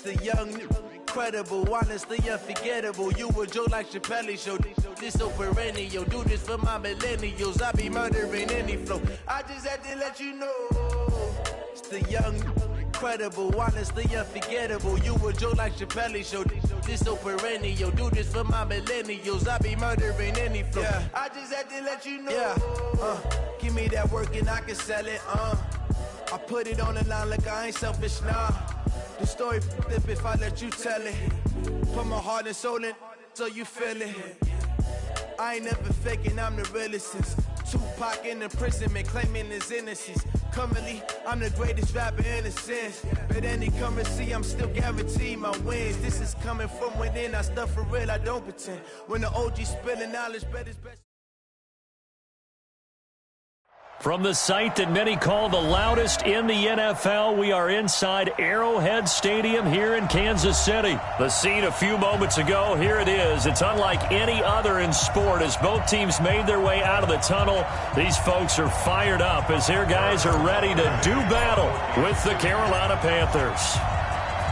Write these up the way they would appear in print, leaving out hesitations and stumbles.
The young, incredible, honestly unforgettable. You a joke like Chappelle Show. This so perennial. Do this for my millennials. I be murdering any flow. I just had to let you know. It's the young, incredible, honestly unforgettable. You a joke like Chappelle Show. This so perennial. Do this for my millennials. I be murdering any flow. Yeah. I just had to let you know. Yeah. Give me that work and I can sell it. I put it on the line like I ain't selfish, nah. The story flip if I let you tell it. Put my heart and soul in so you feel it. I ain't never faking, I'm the realest since Tupac in imprisonment, claiming his innocence. Currently, I'm the greatest rapper in a sense. But any currency, I'm still guaranteed my wins. This is coming from within, I stuff for real, I don't pretend. When the OG spilling knowledge, bet it's best. From the site that many call the loudest in the NFL, we are inside Arrowhead Stadium here in Kansas City. The scene a few moments ago, here it is. It's unlike any other in sport as both teams made their way out of the tunnel. These folks are fired up as their guys are ready to do battle with the Carolina Panthers.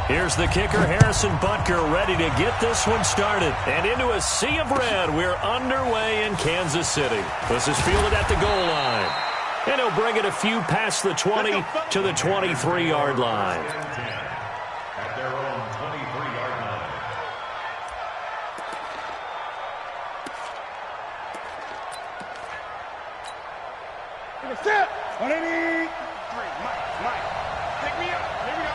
Here's the kicker, Harrison Butker, ready to get this one started. And into a sea of red, we're underway in Kansas City. This is fielded at the goal line. And he'll bring it a few past the 20 to the 23-yard line. At their own 23-yard line. Set. 183. Mike. Pick me up. Here we go.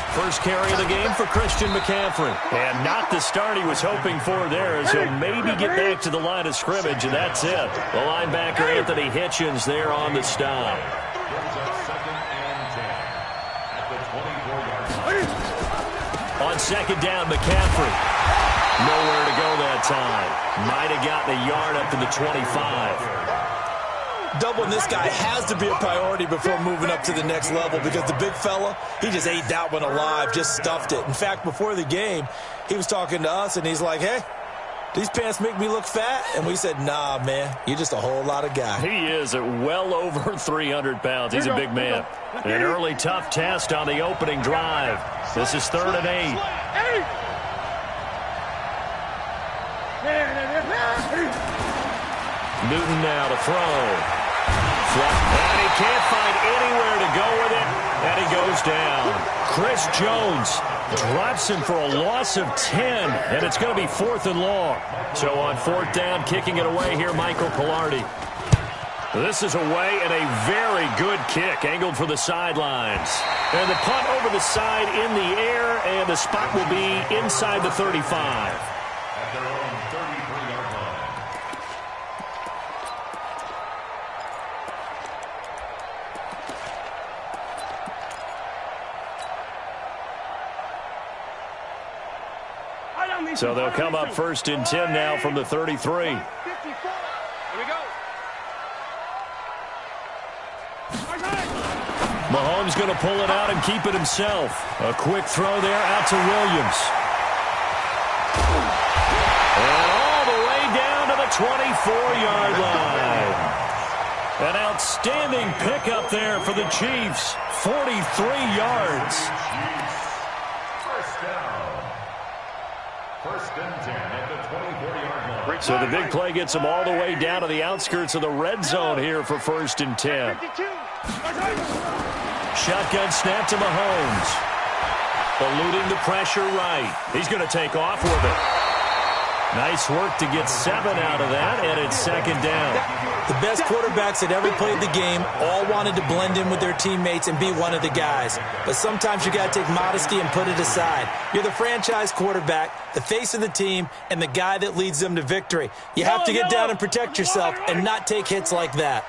First carry of the game for Christian McCaffrey. And not the start he was hoping for there as he'll maybe get back to the line of scrimmage, and that's it. The linebacker Anthony Hitchens there on the stop. On second down, McCaffrey. Nowhere to go that time. Might have gotten a yard up to the 25. Doubling this guy has to be a priority before moving up to the next level because the big fella, he just ate that one alive, just stuffed it. In fact, before the game, he was talking to us, and he's like, hey, these pants make me look fat? And we said, nah, man, you're just a whole lot of guy. He is at well over 300 pounds. He's a big man. An early tough test on the opening drive. This is 3rd and 8. Newton now to throw. And he can't find anywhere to go with it, and he goes down. Chris Jones drops him for a loss of 10, and it's going to be 4th and long. So on 4th down, kicking it away here, Michael Pilardi. This is away and a very good kick, angled for the sidelines. And the punt over the side in the air, and the spot will be inside the 35. At their own 33-yard line. So they'll come up 1st and 10 now from the 33. Here we go. Mahomes going to pull it out and keep it himself. A quick throw there out to Williams. And all the way down to the 24-yard line. An outstanding pickup there for the Chiefs. 43 yards. First down. 1st and 10 at the 24-yard line. So the big play gets them all the way down to the outskirts of the red zone here for 1st and 10. Shotgun snap to Mahomes. Eluding the pressure right. He's going to take off with it. Nice work to get 7 out of that, and it's 2nd down. The best quarterbacks that ever played the game all wanted to blend in with their teammates and be one of the guys. But sometimes you got to take modesty and put it aside. You're the franchise quarterback, the face of the team, and the guy that leads them to victory. You have to get down and protect yourself and not take hits like that.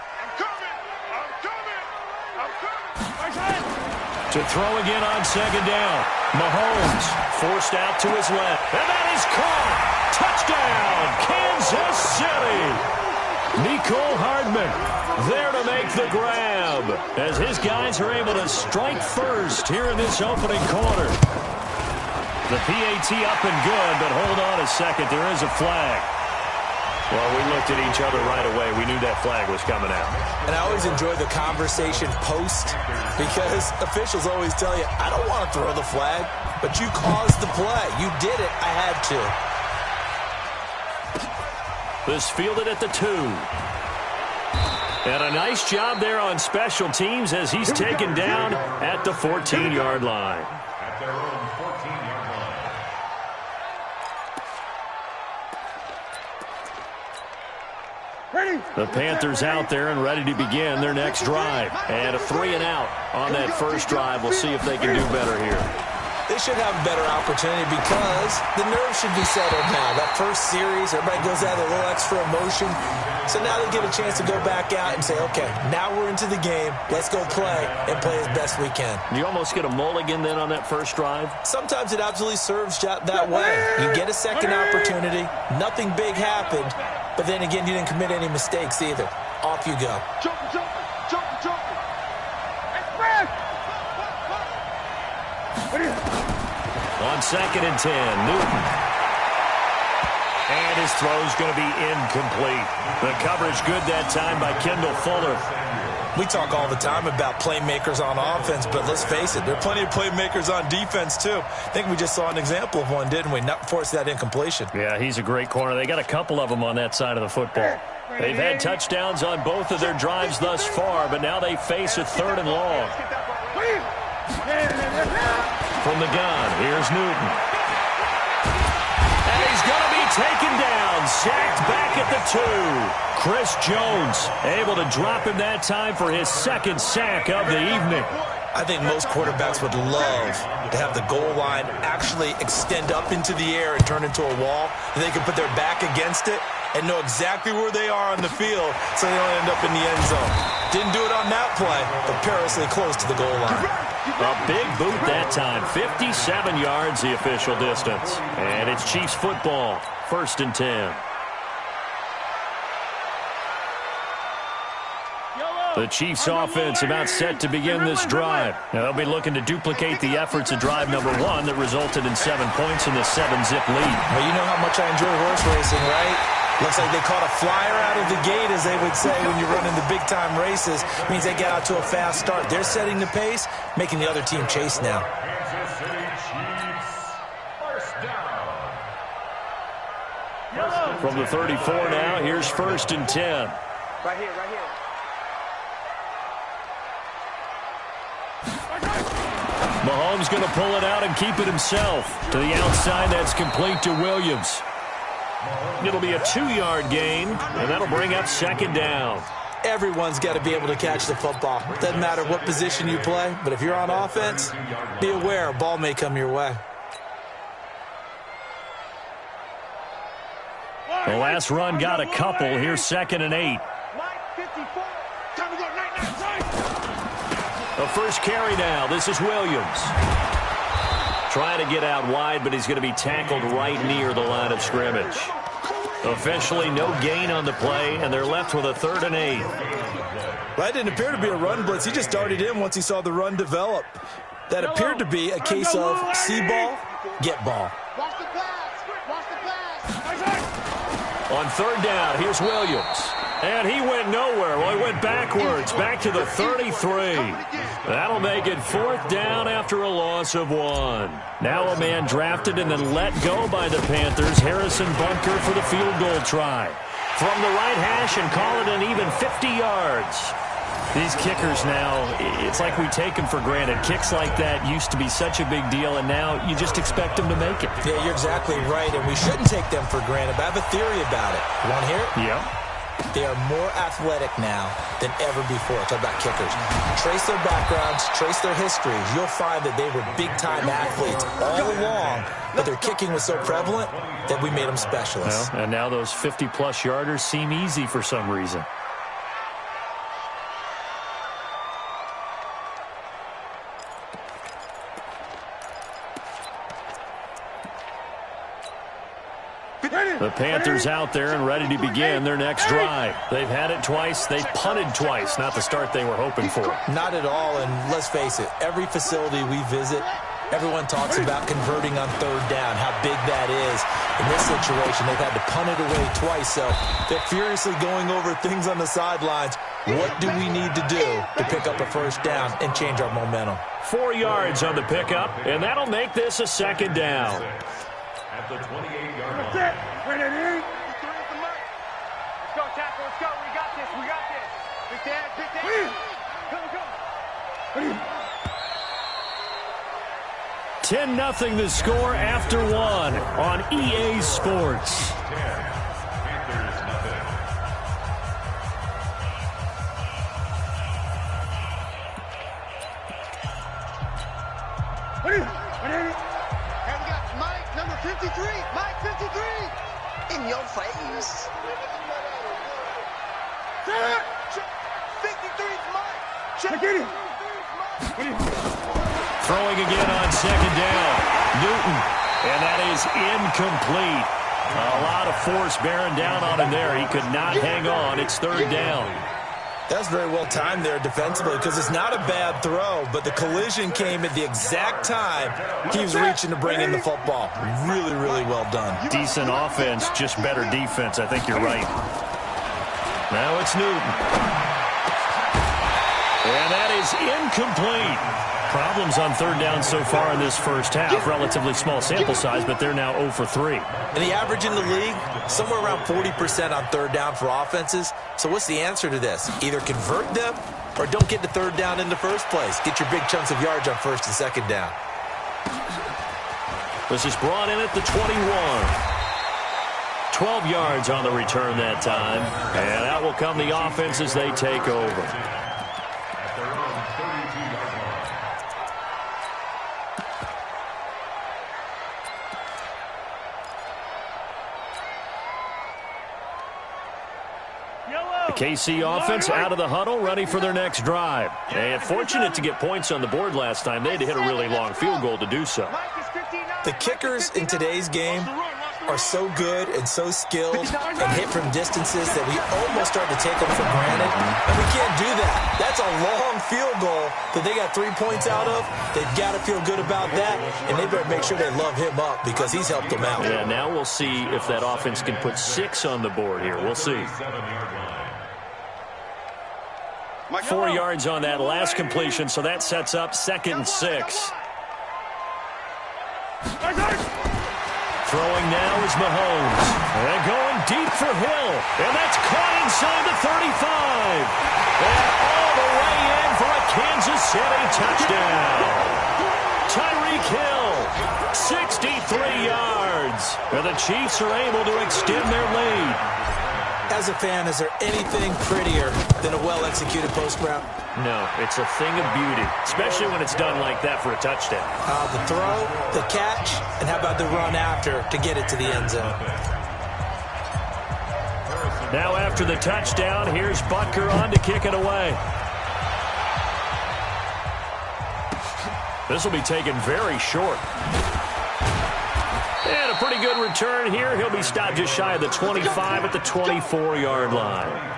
To throw again on 2nd down. Mahomes forced out to his left. And that is caught. Touchdown, Kansas City. Nicole Hardman there to make the grab as his guys are able to strike first here in this opening quarter. The PAT up and good, but hold on a second. There is a flag. Well, we looked at each other right away. We knew that flag was coming out. And I always enjoy the conversation post because officials always tell you, I don't want to throw the flag, but you caused the play. You did it. I had to. This fielded at the 2. And a nice job there on special teams as he's taken down at the 14-yard line. At their own 14-yard line. The Panthers out there and ready to begin their next drive. And a 3-and-out on that first drive. We'll see if they can do better here. They should have a better opportunity because the nerves should be settled now. That first series, everybody goes out with a little extra emotion. So now they get a chance to go back out and say, okay, now we're into the game. Let's go play and play as best we can. You almost get a mulligan then on that first drive? Sometimes it absolutely serves that way. You get a second opportunity. Nothing big happened. But then again, you didn't commit any mistakes either. Off you go. Jump. On 2nd and 10, Newton. And his throw's going to be incomplete. The coverage good that time by Kendall Fuller. We talk all the time about playmakers on offense, but let's face it, there are plenty of playmakers on defense too. I think we just saw an example of one, didn't we? Not force that incompletion. Yeah, he's a great corner. They got a couple of them on that side of the football. They've had touchdowns on both of their drives thus far, but now they face a 3rd and long. From the gun, here's Newton. And he's going to be taken down, sacked back at the 2. Chris Jones able to drop him that time for his 2nd sack of the evening. I think most quarterbacks would love to have the goal line actually extend up into the air and turn into a wall. And they can put their back against it and know exactly where they are on the field so they don't end up in the end zone. Didn't do it on that play, but perilously close to the goal line. A big boot that time. 57 yards the official distance. And it's Chiefs football. 1st and 10. The Chiefs offense about set to begin this drive. Now they'll be looking to duplicate the efforts of drive number 1 that resulted in 7 points in the 7-zip lead. Well, you know how much I enjoy horse racing, right? Looks like they caught a flyer out of the gate, as they would say when you're running the big-time races. Means they get out to a fast start. They're setting the pace, making the other team chase now. Kansas City Chiefs, first down. From the 34 now, here's 1st and 10. Right here. Mahomes going to pull it out and keep it himself. To the outside, that's complete to Williams. It'll be a 2-yard gain, and that'll bring up 2nd down. Everyone's got to be able to catch the football. Doesn't matter what position you play, but if you're on offense, be aware a ball may come your way. The last run got a couple. Here's 2nd and 8. The first carry now. This is Williams. Trying to get out wide, but he's going to be tackled right near the line of scrimmage. Officially no gain on the play, and they're left with a 3rd and 8. That didn't appear to be a run blitz. He just darted in once he saw the run develop. That appeared to be a case of see ball, get ball. On 3rd down, here's Williams. And he went nowhere. Well, he went backwards, back to the 33. That'll make it 4th down after a loss of 1. Now a man drafted and then let go by the Panthers, Harrison Bunker, for the field goal try. From the right hash and call it an even 50 yards. These kickers now, it's like we take them for granted. Kicks like that used to be such a big deal, and now you just expect them to make it. Yeah, you're exactly right, and we shouldn't take them for granted. But I have a theory about it. You want to hear it? Yeah. They are more athletic now than ever before. Talk about kickers. Trace their backgrounds, trace their histories. You'll find that they were big-time athletes all along, but their kicking was so prevalent that we made them specialists. Well, and now those 50-plus yarders seem easy for some reason. The Panthers out there and ready to begin their next drive. They've had it twice. They've punted twice. Not the start they were hoping for. Not at all, and let's face it, every facility we visit, Everyone talks about converting on third down, how big that is. In this situation, they've had to punt it away twice, so they're furiously going over things on the sidelines. What do we need to do to pick up a first down and change our momentum? 4 yards on the pickup, and that'll make this a second down. At the 28-yard line. That's it. Ready? Let's go, tackle. Let's go. We got this. We got this. Big dad. Big dad. Come. 10-0 the score after 1 on EA Sports. Panthers nothing. Ready? And we got Mike, number 53. Mike, 53. In your face. 53's Mike. Check it. Throwing again on second down. Newton, and that is incomplete. A lot of force bearing down on him there. He could not hang on. It's third down. That's very well timed there defensively because it's not a bad throw, but the collision came at the exact time he was reaching to bring in the football. Really, really well done. Decent offense, just better defense. I think you're right. Now it's Newton. And that is incomplete. Problems on third down so far in this first half. Relatively small sample size, but they're now 0 for 3. And the average in the league, somewhere around 40% on third down for offenses. So what's the answer to this? Either convert them or don't get to third down in the first place. Get your big chunks of yards on first and second down. This is brought in at the 21. 12 yards on the return that time. And out will come the offense as they take over. At their own 32-yard line. The KC offense out of the huddle, ready for their next drive. And fortunate to get points on the board last time. They had to hit a really long field goal to do so. The kickers in today's game are so good and so skilled and hit from distances that we almost start to take them for granted. And we can't do that. That's a long field goal that they got 3 points out of. They've got to feel good about that, and they better make sure they love him up because he's helped them out. Yeah, now we'll see if that offense can put 6 on the board here. We'll see. 7-yard line. 4 yards on that last completion, so that sets up 2nd and 6. Throwing now is Mahomes. And going deep for Hill. And that's caught inside the 35. And all the way in for a Kansas City touchdown. Tyreek Hill, 63 yards. And the Chiefs are able to extend their lead. As a fan, is there anything prettier than a well-executed post route? No, it's a thing of beauty, especially when it's done like that for a touchdown. The throw, the catch, and how about the run after to get it to the end zone? Now after the touchdown, here's Butker on to kick it away. This will be taken very short. And a pretty good return here. He'll be stopped just shy of the 25 at the 24-yard line.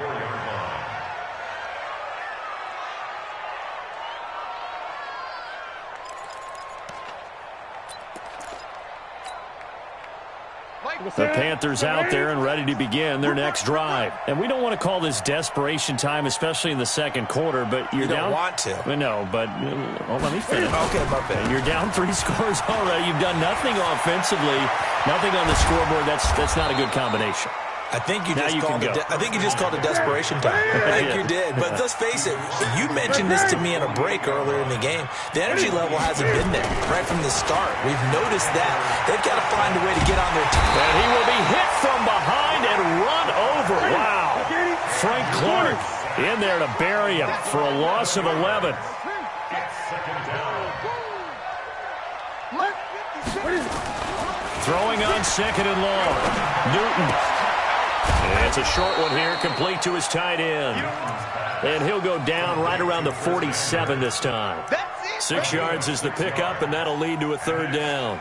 The Panthers out there and ready to begin their next drive. And we don't want to call this desperation time, especially in the second quarter, but you're down. You don't want to. No, but let me finish. Okay, my bad. You're down 3 scores already. You've done nothing offensively, nothing on the scoreboard. That's not a good combination. I think you just called it desperation time. I think you did. But let's face it, you mentioned this to me in a break earlier in the game. The energy level hasn't been there right from the start. We've noticed that. They've got to find a way to get on their team. And he will be hit from behind and run over. Wow. Frank Clark in there to bury him for a loss of 11. Throwing on 2nd and long. Newton. And it's a short one here, complete to his tight end. And he'll go down right around the 47 this time. 6 yards is the pickup, and that'll lead to a 3rd down.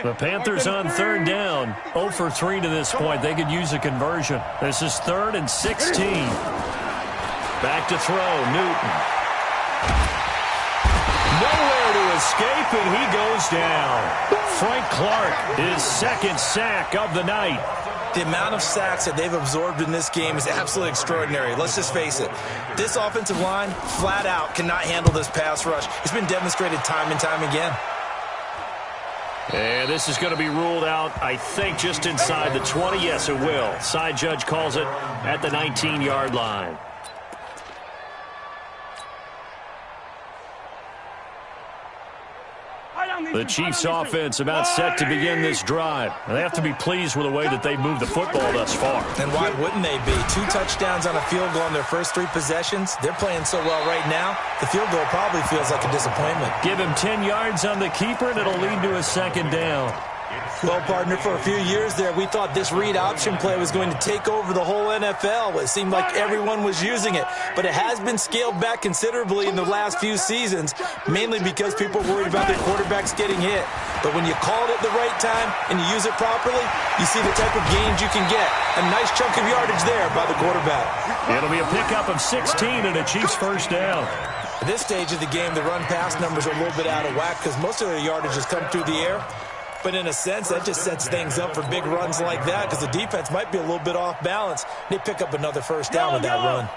The Panthers on 3rd down. 0 for 3 to this point. They could use a conversion. This is 3rd and 16. Back to throw, Newton. Nowhere to escape, and he goes down. Frank Clark, his second sack of the night. The amount of sacks that they've absorbed in this game is absolutely extraordinary. Let's just face it. This offensive line, flat out, cannot handle this pass rush. It's been demonstrated time and time again. And this is going to be ruled out, I think, just inside the 20. Yes, it will. Side judge calls it at the 19-yard line. The Chiefs' offense about set to begin this drive. And they have to be pleased with the way that they've moved the football thus far. And why wouldn't they be? 2 touchdowns on a field goal on their first 3 possessions. They're playing so well right now, the field goal probably feels like a disappointment. Give him 10 yards on the keeper, and it'll lead to a second down. Well, partner, for a few years there, we thought this read option play was going to take over the whole NFL. It seemed like everyone was using it. But it has been scaled back considerably in the last few seasons, mainly because people are worried about their quarterbacks getting hit. But when you call it at the right time and you use it properly, you see the type of gains you can get. A nice chunk of yardage there by the quarterback. It'll be a pickup of 16 and a Chiefs first down. At this stage of the game, the run-pass numbers are a little bit out of whack because most of their yardage has come through the air. But in a sense, that just sets things up for big runs like that because the defense might be a little bit off balance. They pick up another first down with that run.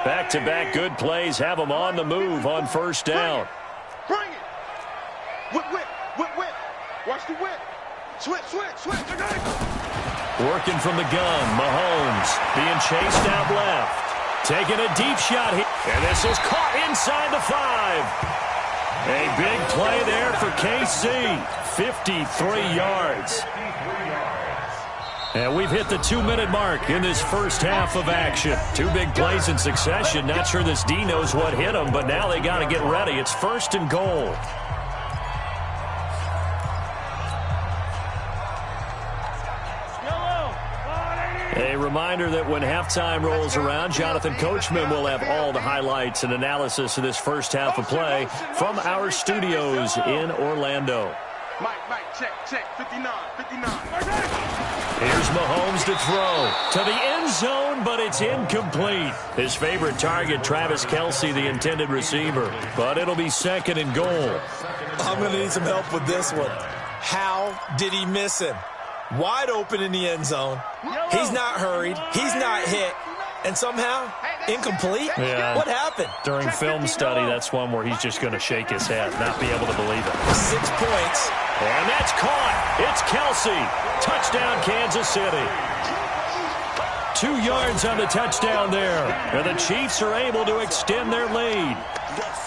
Back-to-back good plays have them on the move on first down. Bring it. Whip. Watch the whip. Switch. Working from the gun, Mahomes being chased out left. Taking a deep shot here. And this is caught inside the 5. A big play there for KC. 53 yards. And we've hit the 2-minute mark in this first half of action. 2 big plays in succession. Not sure this D knows what hit them, but now they got to get ready. It's first and goal. A reminder that when halftime rolls around, Jonathan Coachman will have all the highlights and analysis of this first half of play from our studios in Orlando. Mike, check, 59. Here's Mahomes to throw to the end zone, but it's incomplete. His favorite target, Travis Kelce, the intended receiver. But it'll be second and goal. I'm going to need some help with this one. How did he miss him? Wide open in the end zone. He's not hurried. He's not hit. And somehow, incomplete? Yeah. What happened? During film study, that's one where he's just going to shake his head, not be able to believe it. 6 points. And that's caught. It's Kelce. Touchdown, Kansas City. 2 yards on the touchdown there. And the Chiefs are able to extend their lead.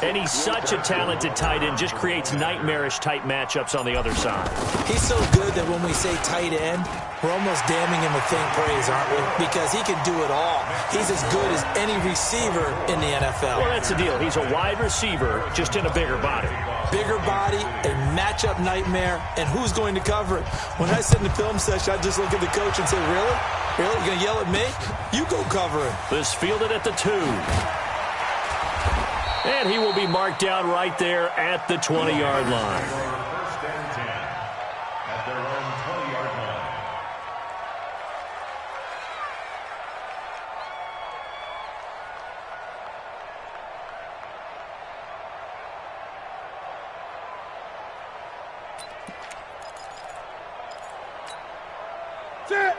And he's such a talented tight end, just creates nightmarish-type matchups on the other side. He's so good that when we say tight end, we're almost damning him with faint praise, aren't we? Because he can do it all. He's as good as any receiver in the NFL. Well, that's the deal. He's a wide receiver, just in a bigger body. Bigger body, a matchup nightmare, and who's going to cover it? When I sit in the film session, I just look at the coach and say, really? Really? You're going to yell at me? You go cover him. This fielded at the 2. And he will be marked down right there at the 20-yard line. First and 10 at their own 20-yard line.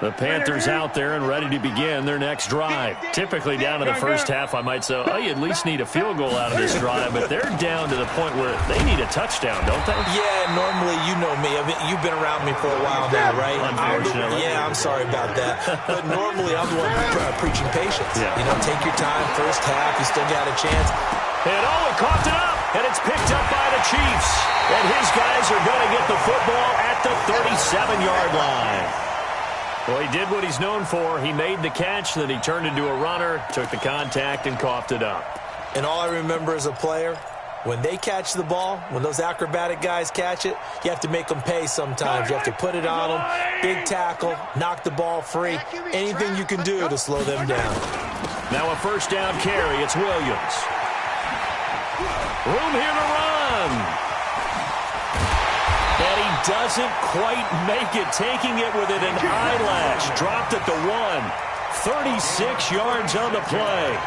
The Panthers out there and ready to begin their next drive. Typically down to the first half, I might say, oh, you at least need a field goal out of this drive. But they're down to the point where they need a touchdown, don't they? Yeah, normally, you know me. I mean, you've been around me for a while now, right? Unfortunately. I'm sorry about that. But normally, I'm the one preaching patience. Yeah. You know, take your time. First half, you still got a chance. And he coughed it up. And it's picked up by the Chiefs. And his guys are going to get the football at the 37-yard line. Well, he did what he's known for. He made the catch, then he turned into a runner, took the contact, and coughed it up. And all I remember as a player, when they catch the ball, when those acrobatic guys catch it, you have to make them pay sometimes. You have to put it on them, big tackle, knock the ball free, anything you can do to slow them down. Now a first down carry. It's Williams. Room here to run. And he doesn't quite make it, taking it within an eyelash. Dropped at the 1. 36 yards on the play.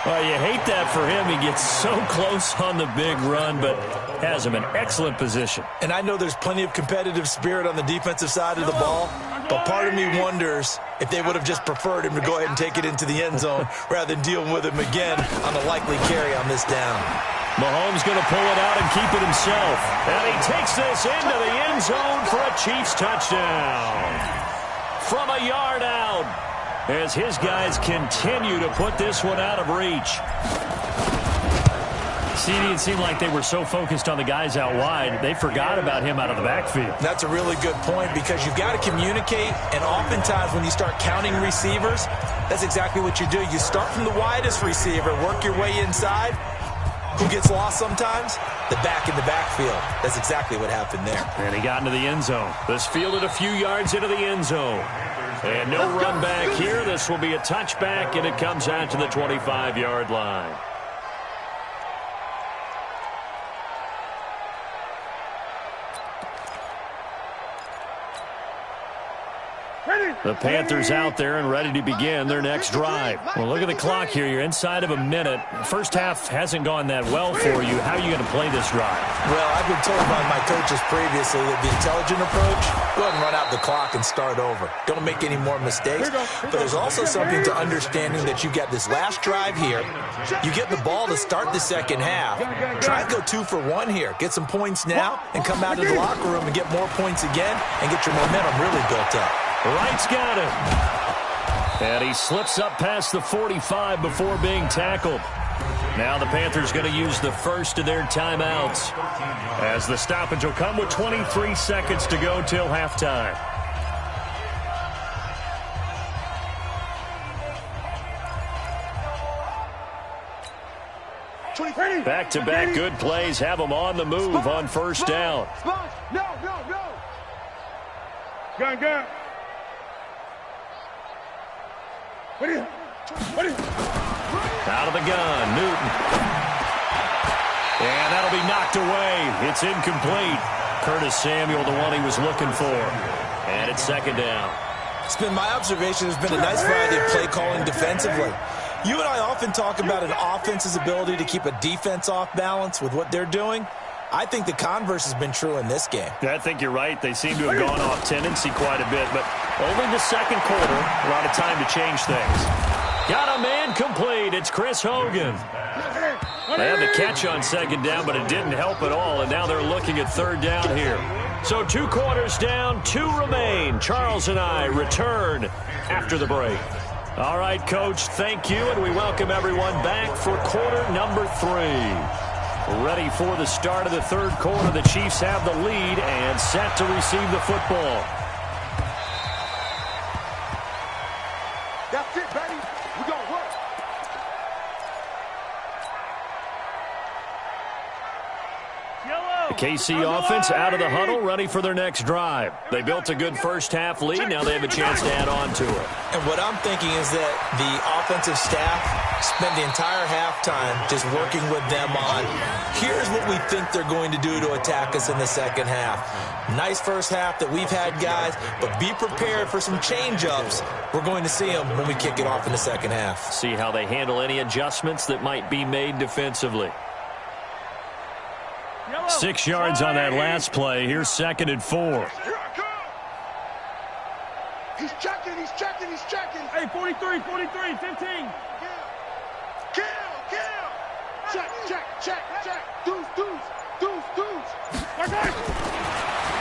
Well, you hate that for him. He gets so close on the big run, but has him in excellent position. And I know there's plenty of competitive spirit on the defensive side of the ball, but part of me wonders if they would have just preferred him to go ahead and take it into the end zone rather than dealing with him again on a likely carry on this down. Mahomes going to pull it out and keep it himself. And he takes this into the end zone for a Chiefs touchdown. From a yard out, as his guys continue to put this one out of reach. CD, it seemed like they were so focused on the guys out wide, they forgot about him out of the backfield. That's a really good point because you've got to communicate, and oftentimes when you start counting receivers, that's exactly what you do. You start from the widest receiver, work your way inside. Who gets lost sometimes? The back in the backfield. That's exactly what happened there. And he got into the end zone. This fielded a few yards into the end zone. And no run back here. This will be a touchback, and it comes out to the 25-yard line. The Panthers out there and ready to begin their next drive. Well, look at the clock here. You're inside of a minute. First half hasn't gone that well for you. How are you going to play this drive? Well, I've been told by my coaches previously that the intelligent approach, go ahead and run out the clock and start over. Don't make any more mistakes. But there's also something to understanding that you get this last drive here. You get the ball to start the second half. Try and go 2 for 1 here. Get some points now and come out of the locker room and get more points again and get your momentum really built up. Wright's got him. And he slips up past the 45 before being tackled. Now the Panthers going to use the first of their timeouts, as the stoppage will come with 23 seconds to go till halftime. Back-to-back good plays have them on the move on first down. No. Gun. Out of the gun, Newton. And that'll be knocked away. It's incomplete. Curtis Samuel, the one he was looking for. And it's second down. It's been my observation there's been a nice variety of play calling defensively. You and I often talk about an offense's ability to keep a defense off balance with what they're doing. I think the converse has been true in this game. I think you're right. They seem to have gone off tendency quite a bit, but only the second quarter. A lot of time to change things. Got a man complete. It's Chris Hogan. They had the catch on second down, but it didn't help at all, and now they're looking at third down here. So 2 quarters down, 2 remain. Charles and I return after the break. All right, Coach, thank you, and we welcome everyone back for quarter number 3. Ready for the start of the third quarter. The Chiefs have the lead and set to receive the football. That's it, baby. We're going to work. The KC offense out of the huddle, ready for their next drive. They built a good first half lead. Now they have a chance to add on to it. And what I'm thinking is that the offensive staff spent the entire halftime just working with them on, here's what we think they're going to do to attack us in the second half. Nice first half that we've had, guys, but be prepared for some change-ups. We're going to see them when we kick it off in the second half. See how they handle any adjustments that might be made defensively. 6 yards on that last play. Here's 2nd and 4. Here I come. He's checking. Hey, 43, 15. Kill. Check. Deuce.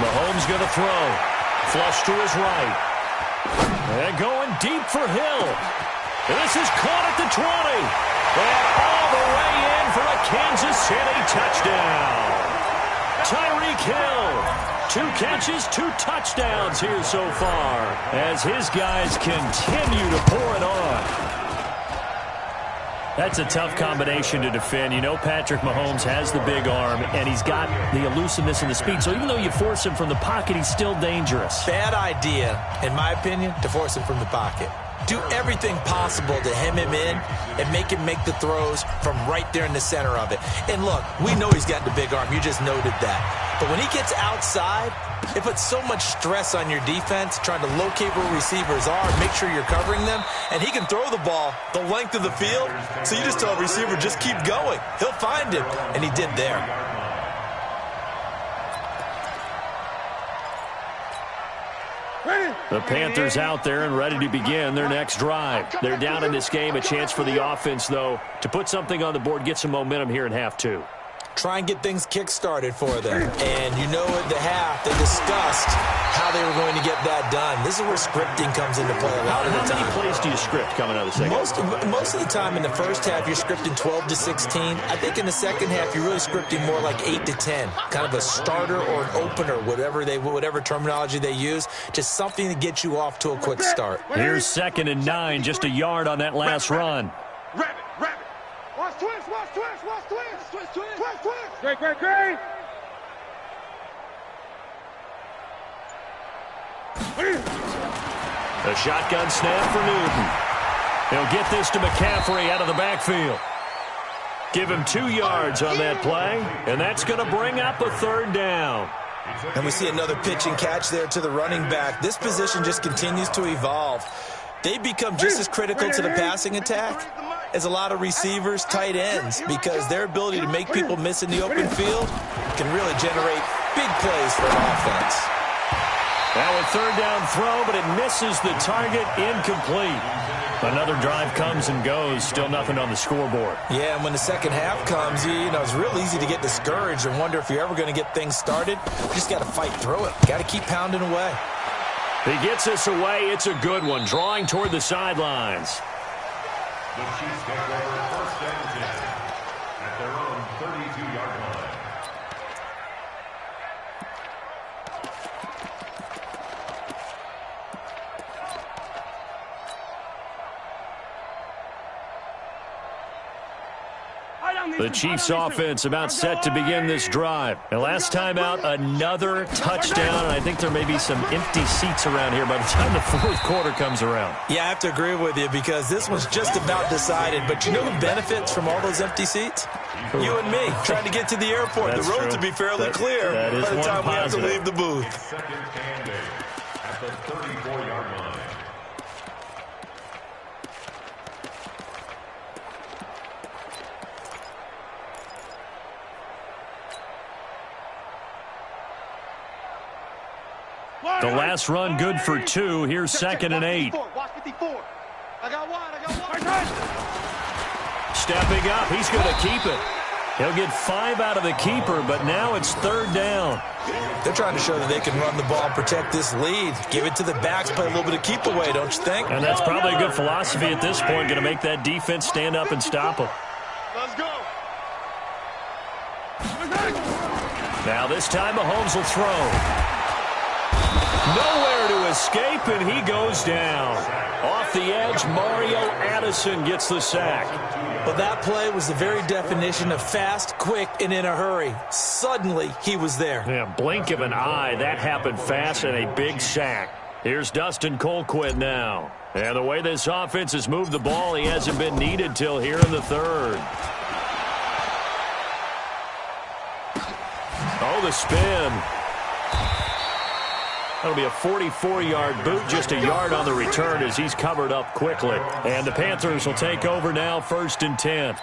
Mahomes going to throw. Flush to his right. And going deep for Hill. And this is caught at the 20. And all the way in for a Kansas City touchdown. Tyreek Hill, 2 catches, 2 touchdowns here so far, as his guys continue to pour it on. That's a tough combination to defend. You know Patrick Mahomes has the big arm, and he's got the elusiveness and the speed. So even though you force him from the pocket, he's still dangerous. Bad idea, in my opinion, to force him from the pocket. Do everything possible to hem him in and make him make the throws from right there in the center of it. And look, we know he's got the big arm. You just noted that. But when he gets outside, It puts so much stress on your defense, trying to locate where receivers are, make sure you're covering them, and he can throw the ball the length of the field, so you just tell a receiver, just keep going. He'll find him, and he did there. The Panthers out there and ready to begin their next drive. They're down in this game. A chance for the offense, though, to put something on the board, get some momentum here in half two. Try and get things kick-started for them. And you know at the half, they discussed how they were going to get that done. This is where scripting comes into play a lot of the time. How many plays do you script coming out of the second half? Most of the time in the first half, you're scripting 12 to 16. I think in the second half, you're really scripting more like 8 to 10. Kind of a starter or an opener, whatever terminology they use. Just something to get you off to a quick start. Here's 2nd and 9, just a yard on that last run. Rabbit. Watch twist. Great. A shotgun snap for Newton. He'll get this to McCaffrey out of the backfield. Give him 2 yards on that play, and that's going to bring up a 3rd down. And we see another pitch and catch there to the running back. This position just continues to evolve. They become just as critical to the passing attack as a lot of receivers, tight ends, because their ability to make people miss in the open field can really generate big plays for an offense. Now a 3rd down throw, but it misses the target, incomplete. Another drive comes and goes, still nothing on the scoreboard. Yeah, and when the second half comes, it's real easy to get discouraged and wonder if you're ever going to get things started. You just got to fight through it. Got to keep pounding away. He gets us away. It's a good one, drawing toward the sidelines. The Chiefs take over 1st and 10 at their own 32-yard line. The Chiefs offense about set to begin this drive. And last time out, another touchdown. And I think there may be some empty seats around here by the time the 4th quarter comes around. Yeah, I have to agree with you because this one's just about decided. But you know who benefits from all those empty seats? You and me, trying to get to the airport. That's the road true. to be fairly clear that is by the time we have to positive. leave the booth. 2nd and 8 at the 34-yard line. The last run good for 2. Here's 2nd and 8. Watch 54. I got one. Stepping up, he's going to keep it. He'll get 5 out of the keeper, but now it's 3rd down. They're trying to show that they can run the ball and protect this lead. Give it to the backs, play a little bit of keep away, don't you think? And that's probably a good philosophy at this point, going to make that defense stand up and stop them. Let's go. Now this time Mahomes will throw. Nowhere to escape, and he goes down. Off the edge, Mario Addison gets the sack. Well, that play was the very definition of fast, quick, and in a hurry. Suddenly, he was there. Yeah, blink of an eye. That happened fast and a big sack. Here's Dustin Colquitt now. And the way this offense has moved the ball, he hasn't been needed till here in the 3rd. Oh, the spin. That'll be a 44-yard boot, just a yard on the return as he's covered up quickly. And the Panthers will take over now, 1st and 10.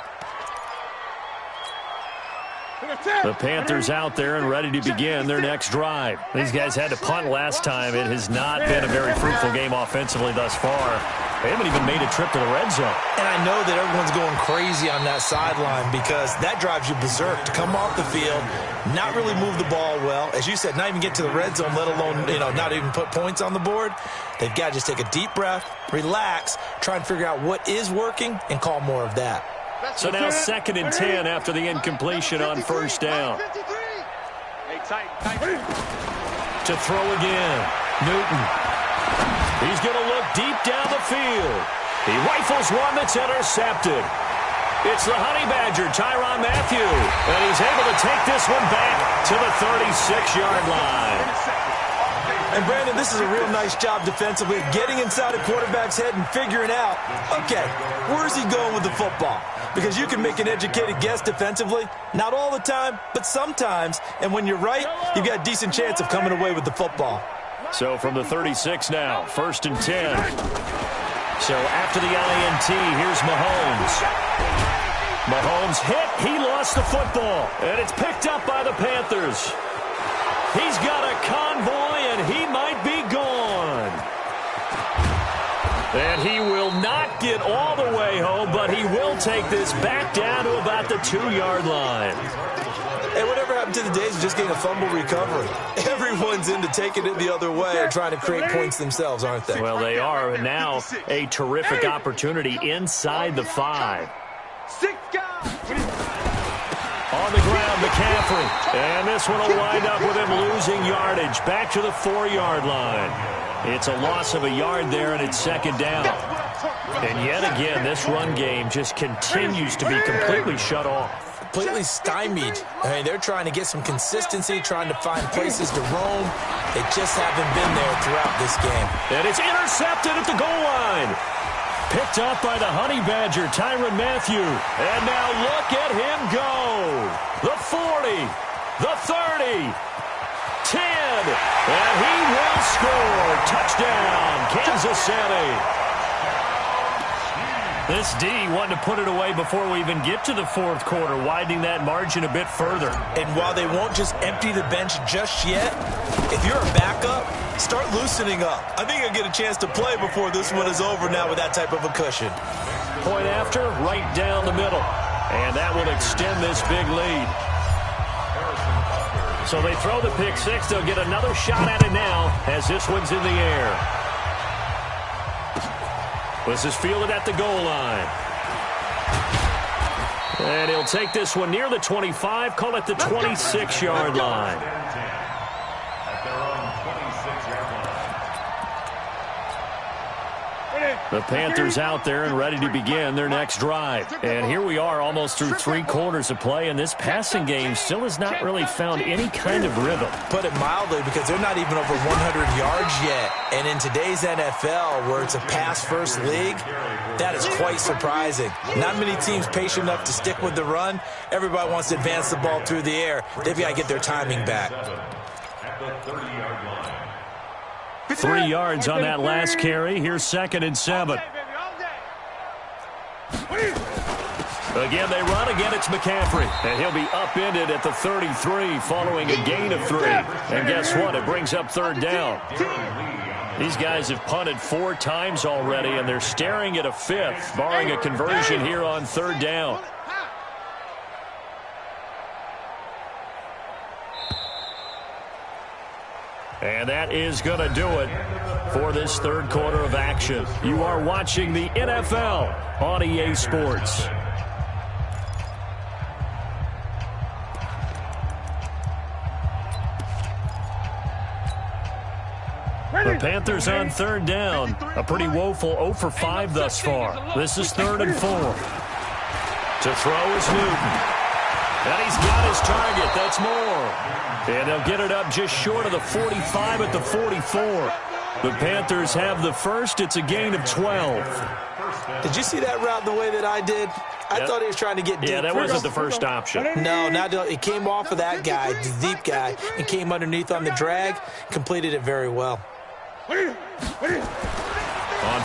The Panthers out there and ready to begin their next drive. These guys had to punt last time. It has not been a very fruitful game offensively thus far. They haven't even made a trip to the red zone. And I know that everyone's going crazy on that sideline because that drives you berserk to come off the field, not really move the ball well. As you said, not even get to the red zone, let alone, not even put points on the board. They've got to just take a deep breath, relax, try and figure out what is working, and call more of that. So now 2nd and 10 after the incompletion on 1st down. Hey, tight. To throw again. Newton. He's going to look deep down the field. He rifles one that's intercepted. It's the Honey Badger, Tyrann Mathieu. And he's able to take this one back to the 36-yard line. And, Brandon, this is a real nice job defensively, getting inside a quarterback's head and figuring out, okay, where's he going with the football? because you can make an educated guess defensively. Not all the time, but sometimes. And when you're right, you've got a decent chance of coming away with the football. So from the 36 now, 1st and 10. So after the INT, here's Mahomes. Mahomes hit. He lost the football. And it's picked up by the Panthers. He's got a convoy, and he might be gone. And he will not get all the way home, but he will take this back down to about the 2-yard line. Hey, whatever happened to the days of just getting a fumble recovery? Everyone's into taking it the other way and trying to create points themselves, aren't they? Well, they are, and now a terrific opportunity inside the 5. 6 guys. On the ground, McCaffrey. And this one will wind up with him losing yardage. Back to the 4-yard line. It's a loss of a yard there, and it's 2nd down. And yet again, this run game just continues to be completely shut off. Completely stymied. I mean, they're trying to get some consistency, trying to find places to roam. They just haven't been there throughout this game. And it's intercepted at the goal line. Picked up by the Honey Badger, Tyrann Mathieu. And now look at him go. The 40, the 30, 10. And he will score. Touchdown, Kansas City. This D wanted to put it away before we even get to the 4th quarter, widening that margin a bit further. And while they won't just empty the bench just yet, if you're a backup, start loosening up. I think you'll get a chance to play before this one is over now with that type of a cushion. Point after, right down the middle. And that will extend this big lead. So they throw the pick 6. They'll get another shot at it now as this one's in the air. This is fielded at the goal line. And he'll take this one near the 25, call it the 26-yard line. At their own 26-yard line. The Panthers out there and ready to begin their next drive. And here we are almost through 3 quarters of play, and this passing game still has not really found any kind of rhythm. Put it mildly, because they're not even over 100 yards yet. And in today's NFL, where it's a pass-first league, that is quite surprising. Not many teams patient enough to stick with the run. Everybody wants to advance the ball through the air. They've got to get their timing back. At the 30-yard line. 3 yards on that last carry. Here's 2nd and 7. Again, they run. Again, it's McCaffrey. And he'll be upended at the 33 following a gain of 3. And guess what? It brings up 3rd down. These guys have punted 4 times already, and they're staring at a 5th, barring a conversion here on 3rd down. And that is going to do it for this 3rd quarter of action. You are watching the NFL on EA Sports. The Panthers on 3rd down. A pretty woeful 0 for 5 thus far. This is 3rd and 4. To throw is Newton. And he's got his target. That's more. And they'll get it up just short of the 45 at the 44. The Panthers have the first. It's a gain of 12. Did you see that route the way that I did? I thought he was trying to get deep. Yeah, that wasn't the first option. No, it came off of that guy, the deep guy, and came underneath on the drag. Completed it very well. On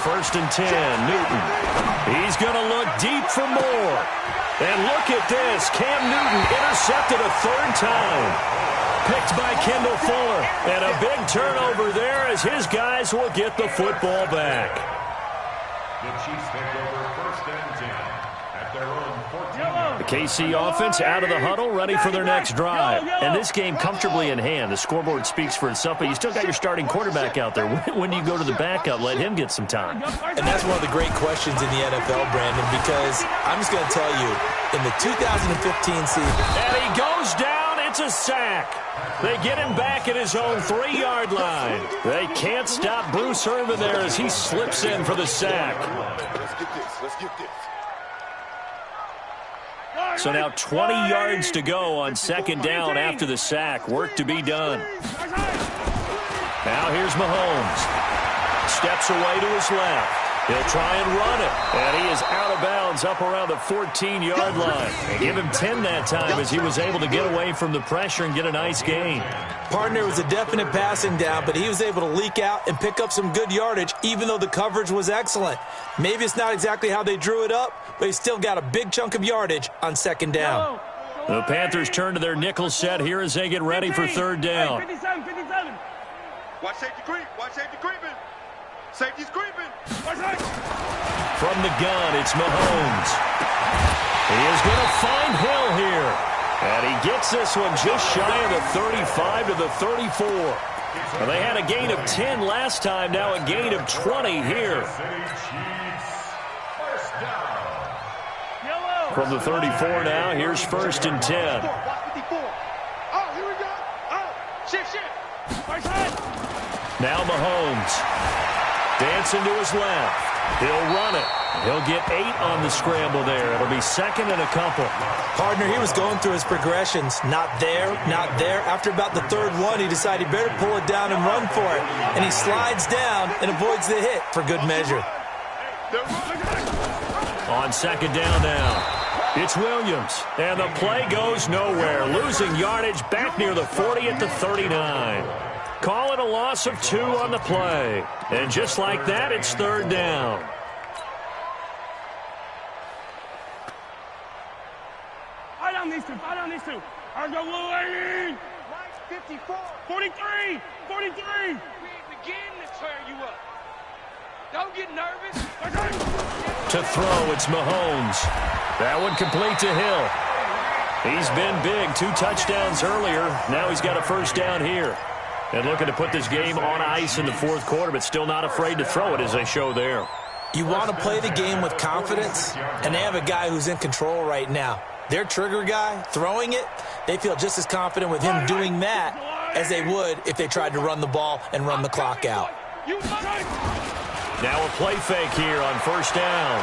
1st and 10, Newton. He's going to look deep for more. And look at this. Cam Newton intercepted a 3rd time. Picked by Kendall Fuller. And a big turnover there as his guys will get the football back. The Chiefs take over 1st and 10 at their own 14. The KC offense out of the huddle, ready for their next drive. And this game comfortably in hand. The scoreboard speaks for itself, but you still got your starting quarterback out there. When do you go to the backup? Let him get some time. And that's one of the great questions in the NFL, Brandon, because I'm just going to tell you, in the 2015 season. And he goes down. It's a sack. They get him back at his own 3-yard line. They can't stop Bruce Irvin there as he slips in for the sack. Let's get this. So now 20 yards to go on 2nd down after the sack. Work to be done. Now here's Mahomes. Steps away to his left. He'll try and run it. And he is out of bounds up around the 14-yard line. And give him 10 that time as he was able to get away from the pressure and get a nice gain. Partner, was a definite passing down, but he was able to leak out and pick up some good yardage, even though the coverage was excellent. Maybe it's not exactly how they drew it up, but he still got a big chunk of yardage on second down. The Panthers turn to their nickel set here as they get ready for third down. 57, 57. Watch safety creep. Watch safety creeping. Safety's creeping. Watch right. From the gun, it's Mahomes. He is going to find Hill here. And he gets this one just shy of the 35 to the 34. Well, they had a gain of 10 last time, now a gain of 20 here. From the 34 now, here's first and 10. Oh, here we go. Oh, shift. Now Mahomes. Dancing to his left. He'll run it. He'll get 8 on the scramble there. It'll be second and a couple. Partner, he was going through his progressions. Not there, not there. After about the third one, he decided he better pull it down and run for it. And he slides down and avoids the hit for good measure. On second down now, it's Williams. And the play goes nowhere. Losing yardage back near the 40 at the 39. Call it a loss of 2 on the play. And just like that, it's third down. Fight on these two. I'll go Wolverine. 54. 43. 43. We ain't beginning to tear you up. Don't get nervous. To throw, it's Mahomes. That one complete to Hill. He's been big. 2 touchdowns earlier. Now he's got a first down here. And looking to put this game on ice in the fourth quarter, but still not afraid to throw it as they show there. You want to play the game with confidence, and they have a guy who's in control right now. Their trigger guy, throwing it, they feel just as confident with him doing that as they would if they tried to run the ball and run the clock out. Now a play fake here on first down.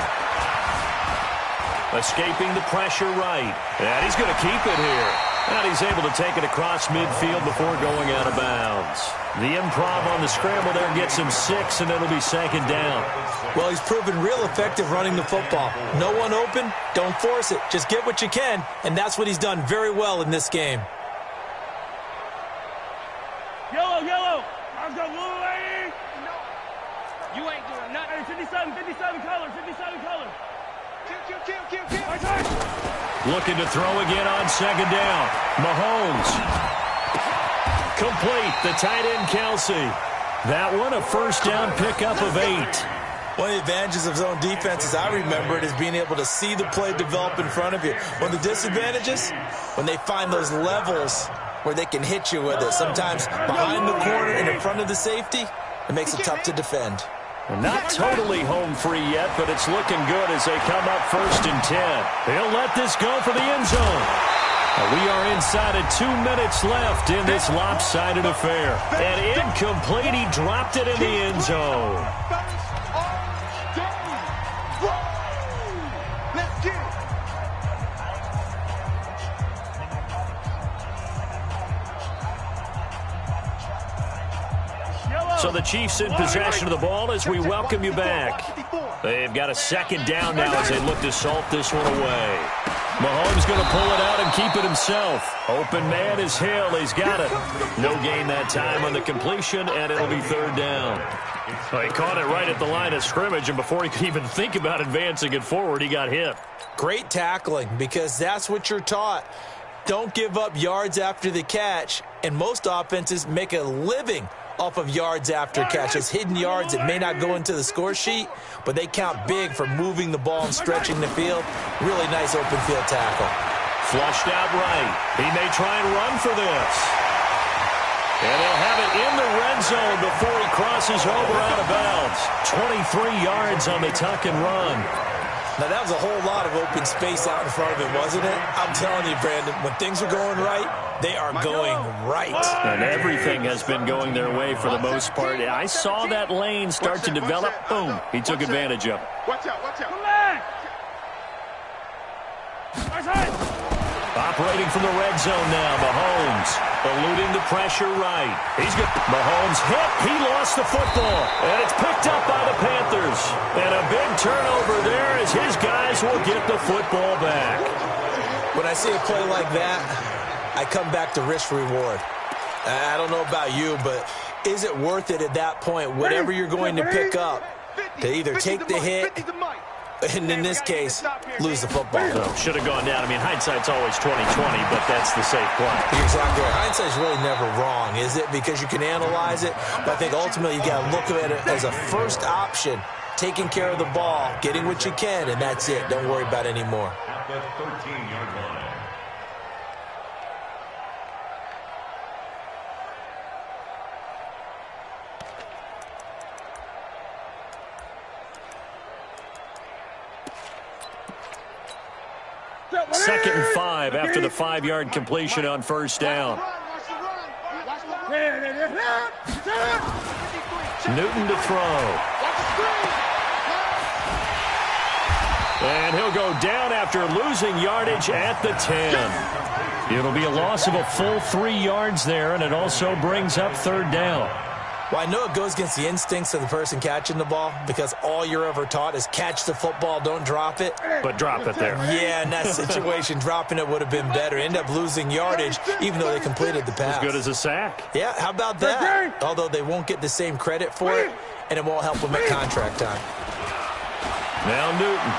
Escaping the pressure right. And he's going to keep it here. And he's able to take it across midfield before going out of bounds. The improv on the scramble there gets him 6, and it'll be second down. Well, he's proven real effective running the football. No one open, don't force it. Just get what you can, and that's what he's done very well in this game. Yellow. I've got Wolverine. You ain't doing nothing. 57 color. Kill. Looking to throw again on second down. Mahomes. Complete. The tight end, Kelsey. That one a first down pickup of 8. One of the advantages of zone defense, as I remember it, is being able to see the play develop in front of you. One of the disadvantages, when they find those levels where they can hit you with it. Sometimes behind the corner and in front of the safety, it makes it tough to defend. Not totally home free yet, but it's looking good as they come up first and 10. They'll let this go for the end zone. We are inside of 2 minutes left in this lopsided affair. And incomplete, he dropped it in the end zone. So the Chiefs in possession of the ball as we welcome you back. They've got a second down now as they look to salt this one away. Mahomes going to pull it out and keep it himself. Open man is Hill. He's got it. No gain that time on the completion, and it'll be third down. Well, he caught it right at the line of scrimmage, and before he could even think about advancing it forward, he got hit. Great tackling, because that's what you're taught. Don't give up yards after the catch, and most offenses make a living off of yards after catches, hidden yards that may not go into the score sheet, but they count big for moving the ball and stretching the field. Really nice open field tackle. Flushed out right. He may try and run for this. And they'll have it in the red zone before he crosses over out of bounds. 23 yards on the tuck and run. Now, that was a whole lot of open space out in front of him, wasn't it? I'm telling you, Brandon, when things are going right, they are going right. And everything has been going their way for the most part. I saw that lane start to develop. Boom. He took advantage of it. Watch out. Come back. operating from the red zone now. Mahomes eluding the pressure right. Mahomes hit. He lost the football. And it's picked up by the Panthers. And a big turnover there as his guys will get the football back. When I see a play like that, I come back to risk-reward. I don't know about you, but is it worth it at that point, whatever you're going to pick up, to either take the hit, and in this case, lose the football? So, should have gone down. I mean, hindsight's always 20/20, but that's the safe play. You're exactly right. Hindsight's really never wrong, is it? Because you can analyze it, but I think ultimately you got to look at it as a first option, taking care of the ball, getting what you can, and that's it. Don't worry about it anymore. At the 13-yard line. Second and 5 after the 5-yard completion on first down. Newton to throw. And he'll go down after losing yardage at the 10. It'll be a loss of a full 3 yards there, and it also brings up third down. Well, I know it goes against the instincts of the person catching the ball because all you're ever taught is catch the football, don't drop it. But drop it there. Yeah, in that situation, dropping it would have been better. End up losing yardage, even though they completed the pass. As good as a sack. Yeah, how about that? Although they won't get the same credit for it, and it won't help them at contract time. Now Newton.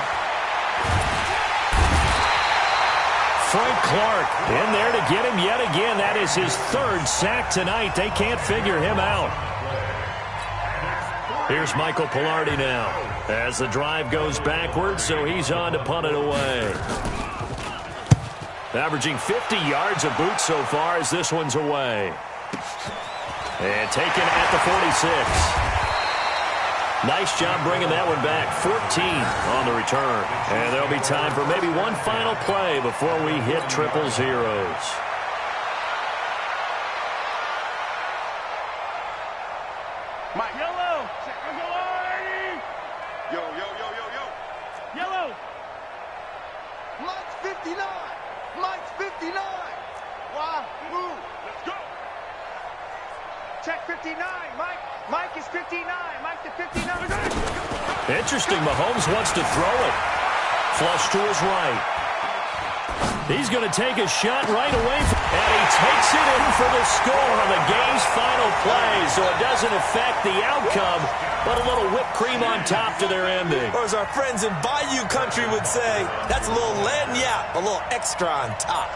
Frank Clark in there to get him yet again. That is his third sack tonight. They can't figure him out. Here's Michael Pilardi now as the drive goes backwards, so he's on to punt it away. Averaging 50 yards a boot so far as this one's away. And taken at the 46. Nice job bringing that one back. 14 on the return. And there'll be time for maybe one final play before we hit triple zeros. Mike. Yellow. Yo, yo, yo, yo, yo. Yellow. Mike's 59. Mike's 59. Wow. Move. Let's go. Check 59. Mike is 59. Mike to 59. Interesting. Mahomes wants to throw it. Flush to his right. He's going to take a shot right away. And he takes it in for the score on the game's final play. So it doesn't affect the outcome, but a little whipped cream on top to their ending. Or as our friends in Bayou Country would say, that's a little lagniappe, a little extra on top.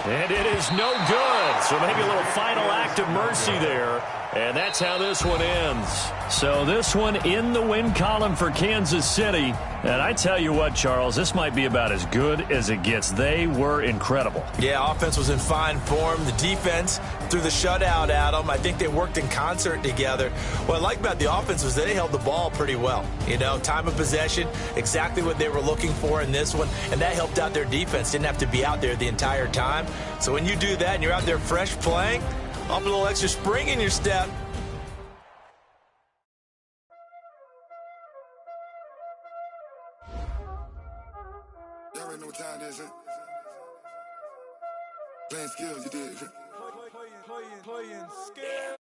And it is no good. So maybe a little final act of mercy there. And that's how this one ends. So this one in the win column for Kansas City. And I tell you what, Charles, this might be about as good as it gets. They were incredible. Yeah, offense was in fine form. The defense threw the shutout at them. I think they worked in concert together. What I like about the offense was they held the ball pretty well. You know, time of possession, exactly what they were looking for in this one. And that helped out their defense. Didn't have to be out there the entire time. So when you do that and you're out there fresh playing, up a little extra spring in your step. Y'all already know what time it is, huh? Playing skills, you did. Playing skills.